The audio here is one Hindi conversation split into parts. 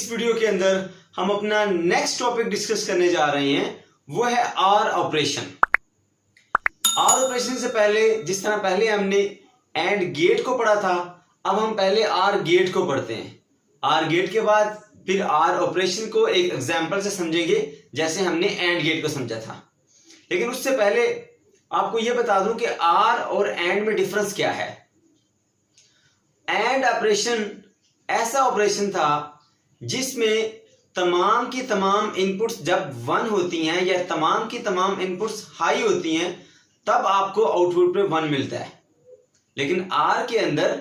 इस वीडियो के अंदर हम अपना नेक्स्ट टॉपिक डिस्कस करने जा रहे हैं, वो है आर ऑपरेशन। आर ऑपरेशन से पहले जिस तरह पहले हमने एंड गेट को पढ़ा था, अब हम पहले आर गेट को पढ़ते हैं। आर गेट के बाद फिर आर ऑपरेशन को एक एग्जांपल से समझेंगे, जैसे हमने एंड गेट को समझा था। लेकिन उससे पहले आपको यह बता दूं कि आर और एंड में डिफरेंस क्या है। एंड ऑपरेशन ऐसा ऑपरेशन था जिसमें तमाम की तमाम इनपुट्स जब 1 होती हैं या तमाम की तमाम इनपुट्स हाई होती हैं, तब आपको आउटपुट पे 1 मिलता है। लेकिन आर के अंदर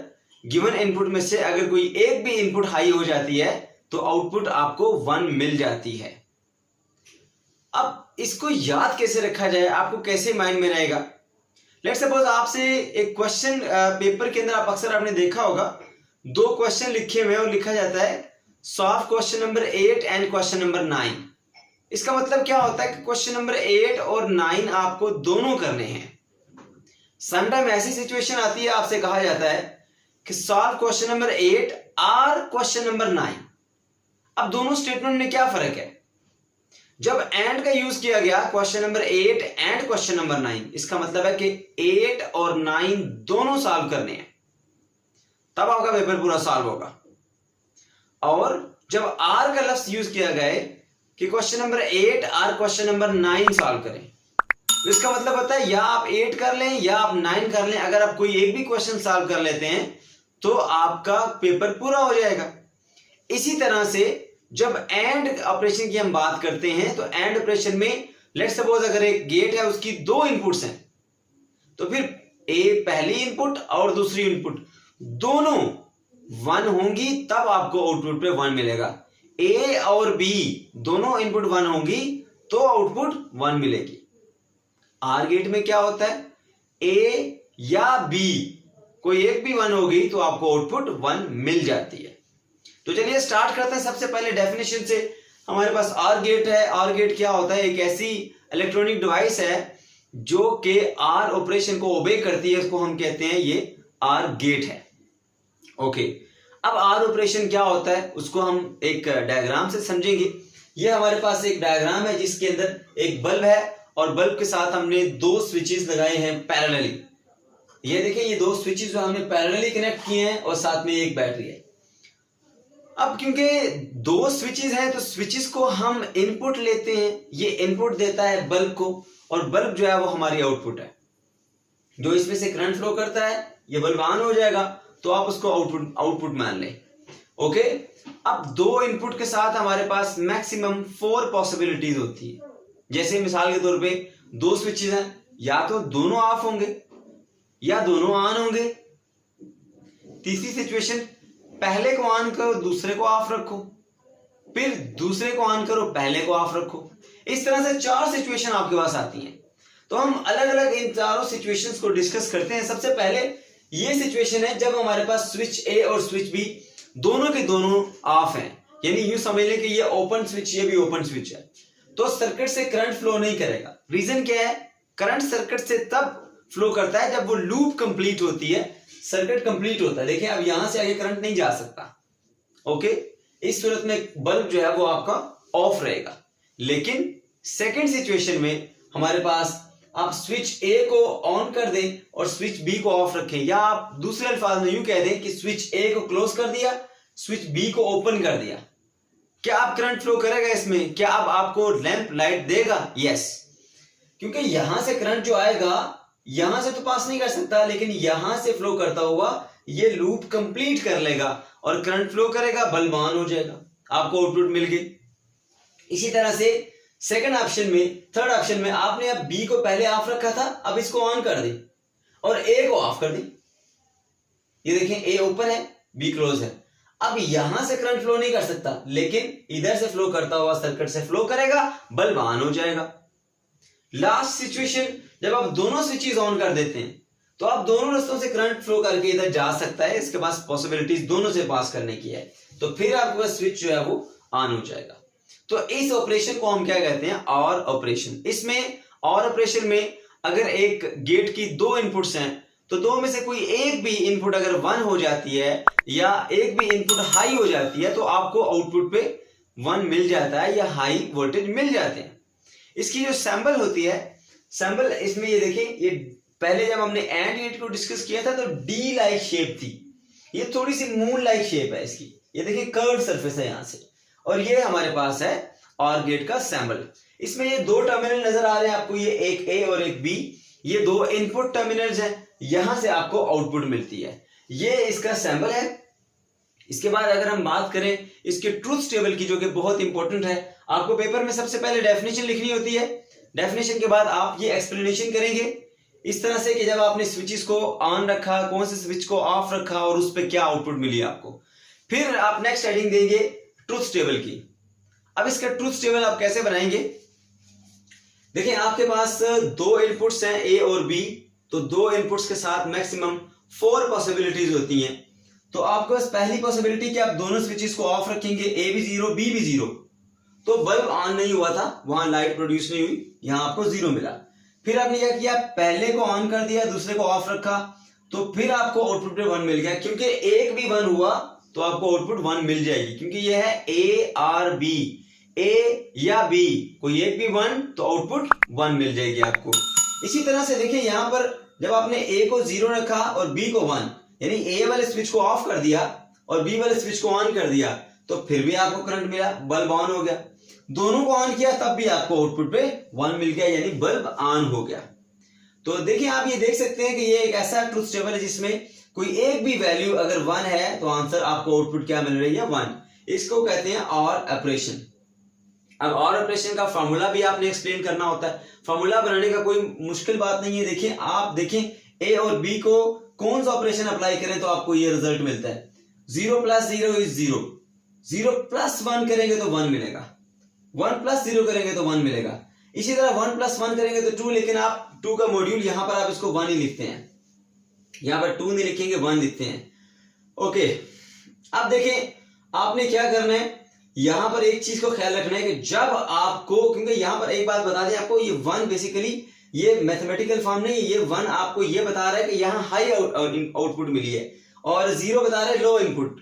गिवन इनपुट में से अगर कोई एक भी इनपुट हाई हो जाती है तो आउटपुट आपको 1 मिल जाती है। अब इसको याद कैसे रखा जाए, आपको कैसे माइंड में रहेगा। लेट्स सपोज आपसे एक क्वेश्चन पेपर के अंदर आपने आपने देखा होगा, 2 क्वेश्चन लिखे हुए हैं और लिखा जाता है solve question number 8 and question number 9। इसका मतलब क्या होता है कि क्वेश्चन नंबर 8 और 9 आपको दोनों करने हैं। समटाइम ऐसी सिचुएशन आती है, आपसे कहा जाता है कि सॉल्व क्वेश्चन नंबर 8 और क्वेश्चन नंबर 9। अब दोनों स्टेटमेंट में क्या फर्क है। जब एंड का यूज किया गया question number 8 and question number 9, इसका मतलब है कि 8 और 9 दोनों सॉल्व करने हैं, तब आपका पेपर पूरा सॉल्व होगा। और जब आर का लफ्ज यूज किया गया है कि क्वेश्चन नंबर 8 और क्वेश्चन नंबर 9 सॉल्व करें, तो इसका मतलब होता है या आप 8 कर लें या आप 9 कर लें। अगर आप कोई एक भी क्वेश्चन सॉल्व कर लेते हैं तो आपका पेपर पूरा हो जाएगा। इसी तरह से जब एंड ऑपरेशन की हम बात करते हैं तो एंड ऑपरेशन में लेट्स सपोज अगर एक गेट है, उसकी 2 इनपुट्स हैं, तो फिर ए पहली इनपुट और दूसरी इनपुट दोनों 1 होंगी, तब आपको आउटपुट पे 1 मिलेगा। ए और बी दोनों इनपुट 1 होंगी तो आउटपुट 1 मिलेगी। आर गेट में क्या होता है, ए या बी कोई एक भी 1 होगी तो आपको आउटपुट 1 मिल जाती है। तो चलिए स्टार्ट करते हैं। सबसे पहले डेफिनेशन से हमारे पास आर गेट है। आर गेट क्या होता है, एक ऐसी इलेक्ट्रॉनिक डिवाइस है जो कि आर ऑपरेशन को ओबे करती है, उसको हम कहते हैं ये आर गेट है। ओके, अब आर ऑपरेशन क्या होता है उसको हम एक डायग्राम से समझेंगे। ये हमारे पास एक डायग्राम है जिसके अंदर एक बल्ब है और बल्ब के साथ हमने 2 स्विचेस लगाए हैं पैरेलली। ये देखिए, ये 2 स्विचेस जो हमने पैरेलली कनेक्ट किए हैं और साथ में एक बैटरी है। अब क्योंकि 2 स्विचेस हैं तो स्विचेस को हम इनपुट लेते हैं, ये इनपुट देता है बल्ब को और बल्ब जो है वो हमारी आउटपुट है। जो इसमें से करंट फ्लो करता है ये बल्ब ऑन हो जाएगा, तो आप उसको आउटपुट मान लें। ओके, अब 2 इनपुट के साथ हमारे पास मैक्सिमम 4 पॉसिबिलिटीज होती है। जैसे मिसाल के तौर पे 2 स्विचेस हैं, या तो दोनों ऑफ होंगे या दोनों ऑन होंगे। तीसरी सिचुएशन, पहले को ऑन करो दूसरे को ऑफ रखो, फिर दूसरे को ऑन करो पहले को ऑफ रखो। इस तरह से 4 सिचुएशन आपके पास आती हैं। तो हम अलग अलग इन चारों सिचुएशंस को डिस्कस करते हैं। सबसे पहले ये सिचुएशन है जब हमारे पास स्विच ए और स्विच बी दोनों के दोनों ऑफ हैं, यानी यूं समझ लें कि ये ओपन स्विच, ये भी ओपन स्विच है, तो सर्किट से करंट फ्लो नहीं करेगा। रीजन क्या है, करंट सर्किट से तब फ्लो करता है जब वो लूप कंप्लीट होती है, सर्किट कंप्लीट होता है। देखिए अब यहां से आगे करंट नहीं जा सकता। ओके, इस सूरत में बल्ब जो है वो आपका ऑफ रहेगा। लेकिन सेकंड सिचुएशन में हमारे पास आप स्विच ए को ऑन कर दें और स्विच बी को ऑफ रखें, या आप दूसरे अल्फाज में यूं कह दें कि स्विच ए को क्लोज कर दिया, स्विच बी को ओपन कर दिया। क्या आप करंट फ्लो करेगा इसमें, क्या अब आपको लैंप लाइट देगा? यस, क्योंकि यहां से करंट जो आएगा यहां से तो पास नहीं कर सकता, लेकिन यहां से फ्लो करता हुआ ये लूप कंप्लीट कर लेगा और करंट फ्लो करेगा, बल्ब ऑन हो जाएगा, आपको आउटपुट मिल गई। इसी तरह से सेकंड ऑप्शन में, थर्ड ऑप्शन में आपने अब बी को पहले ऑफ रखा था, अब इसको ऑन कर दे और ए को ऑफ कर दे। ये देखें, ए ओपन है, बी क्लोज है। अब यहां से करंट फ्लो नहीं कर सकता, लेकिन इधर से फ्लो करता हुआ सर्किट से फ्लो करेगा, बल्ब ऑन हो जाएगा। लास्ट सिचुएशन, जब आप दोनों स्विचेस ऑन कर देते हैं तो आप दोनों रास्तों से करंट फ्लो करके इधर जा सकता है, इसके पास पॉसिबिलिटीज दोनों से पास करने की है, तो फिर आपके पास स्विच जो है वो ऑन हो जाएगा। तो इस ऑपरेशन को हम क्या कहते हैं, ऑर ऑपरेशन। इसमें ऑर ऑपरेशन में अगर एक गेट की 2 इनपुट्स हैं तो दो में से कोई एक भी इनपुट अगर 1 हो जाती है या एक भी इनपुट हाई हो जाती है तो आपको आउटपुट पे 1 मिल जाता है या हाई वोल्टेज मिल जाते हैं। इसकी जो सैंपल होती है, सैंपल इसमें ये देखिए, ये पहले जब हमने एंड गेट को डिस्कस किया था तो डी लाइक शेप थी, ये थोड़ी सी मून लाइक शेप है इसकी। ये देखिए कर्व सरफेस है यहां से, और ये हमारे पास है और गेट का सैंपल। इसमें ये दो टर्मिनल नजर आ रहे हैं आपको, ये एक ए और एक बी, ये दो इनपुट टर्मिनल्स हैं, यहां से आपको आउटपुट मिलती है। ये इसका सैंपल है। इसके बाद अगर हम बात करें इसके ट्रूथ टेबल की, जो कि बहुत इंपॉर्टेंट है, आपको पेपर में सबसे पहले डेफिनेशन लिखनी होती है। डेफिनेशन के बाद आप ये एक्सप्लेनेशन करेंगे इस तरह से कि जब आपने स्विचेस को ऑन रखा, कौन से स्विच को ऑफ रखा और उस पर क्या आउटपुट मिली आपको। फिर आप नेक्स्ट हेडिंग देंगे ट्रूथ टेबल की। अब इसका ट्रूथ टेबल आप कैसे बनाएंगे, देखिए आपके पास दो इनपुट्स हैं ए और बी, तो दो इनपुट्स के साथ मैक्सिमम 4 पॉसिबिलिटीज होती हैं। तो आपके पास पहली पॉसिबिलिटी कि आप दोनों स्विचेस को ऑफ रखेंगे, ए भी 0 बी भी 0, तो बल्ब ऑन नहीं हुआ था, वहां लाइट प्रोड्यूस नहीं हुई, यहां आपको 0 मिला। फिर आपने क्या किया, पहले को ऑन कर दिया, दूसरे को ऑफ रखा, तो फिर आपको आउटपुट पे 1 मिल गया, क्योंकि एक भी 1 हुआ तो आपको आउटपुट 1 मिल जाएगी, क्योंकि यह है ए आर बी, ए या बी कोई एक भी 1 तो आउटपुट 1 मिल जाएगी आपको। इसी तरह से देखिए यहां पर जब आपने ए को 0 रखा और बी को 1, यानी ए वाले स्विच को ऑफ कर दिया और बी वाले स्विच को ऑन कर दिया, तो फिर भी आपको करंट मिला, बल्ब ऑन हो गया। दोनों को ऑन किया तब भी आपको आउटपुट पे 1 मिल गया, यानी बल्ब ऑन हो गया। तो देखिए आप ये देख सकते हैं कि ये एक ऐसा ट्रूथ टेबल है जिसमें कोई एक भी वैल्यू अगर 1 है तो आंसर आपको आउटपुट क्या मिल रही है, 1। इसको कहते हैं और ऑपरेशन। अब और ऑपरेशन का फॉर्मूला भी आपने एक्सप्लेन करना होता है। फॉर्मूला बनाने का कोई मुश्किल बात नहीं है। देखिए आप देखें ए और बी को कौन सा ऑपरेशन अप्लाई करें तो आपको ये रिजल्ट मिलता है। 0 + 0 इज 0, 0 + 1 करेंगे तो 1 मिलेगा, 1 + 0 करेंगे तो 1 मिलेगा। इसी तरह 1 + 1 करेंगे तो 2, लेकिन आप 2 का मॉड्यूल यहां पर आप इसको 1 ही लिखते हैं, यहां पर 2 नहीं लिखेंगे, 1 लिखते हैं। ओके, अब देखें आपने क्या करना है, यहां पर एक चीज को ख्याल रखना है कि जब आपको, क्योंकि यहां पर एक बात बता दें आपको, ये 1 बेसिकली ये मैथमेटिकल फॉर्म नहीं है, ये 1 आपको ये बता रहा है कि यहां हाई आउटपुट मिली है और 0 बता रहा है लो इनपुट।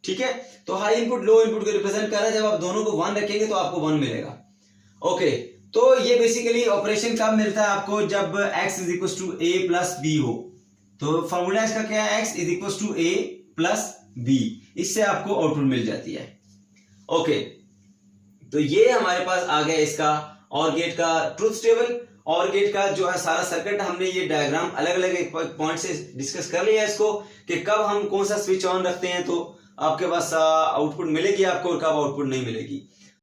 ठीक है, तो हाई इनपुट लो इनपुट को रिप्रेजेंट कर रहा है। जब आप दोनों को 1 रखेंगे तो आपको 1 मिलेगा। ओके, तो ये बेसिकली ऑपरेशन कब मिलता है आपको, जब x = a + b हो। तो फॉर्मूला इसका क्या है, x = a + b, इससे आपको आउटपुट मिल जाती है। ओके, तो ये हमारे पास आ गया इसका और गेट का ट्रूथ टेबल। और गेट का जो है सारा सर्किट, हमने ये डायग्राम अलग अलग पॉइंट से डिस्कस कर लिया इसको कि कब हम कौन सा स्विच ऑन रखते हैं तो आपके पास आउटपुट मिलेगी आपको और कब आउटपुट नहीं मिलेगी।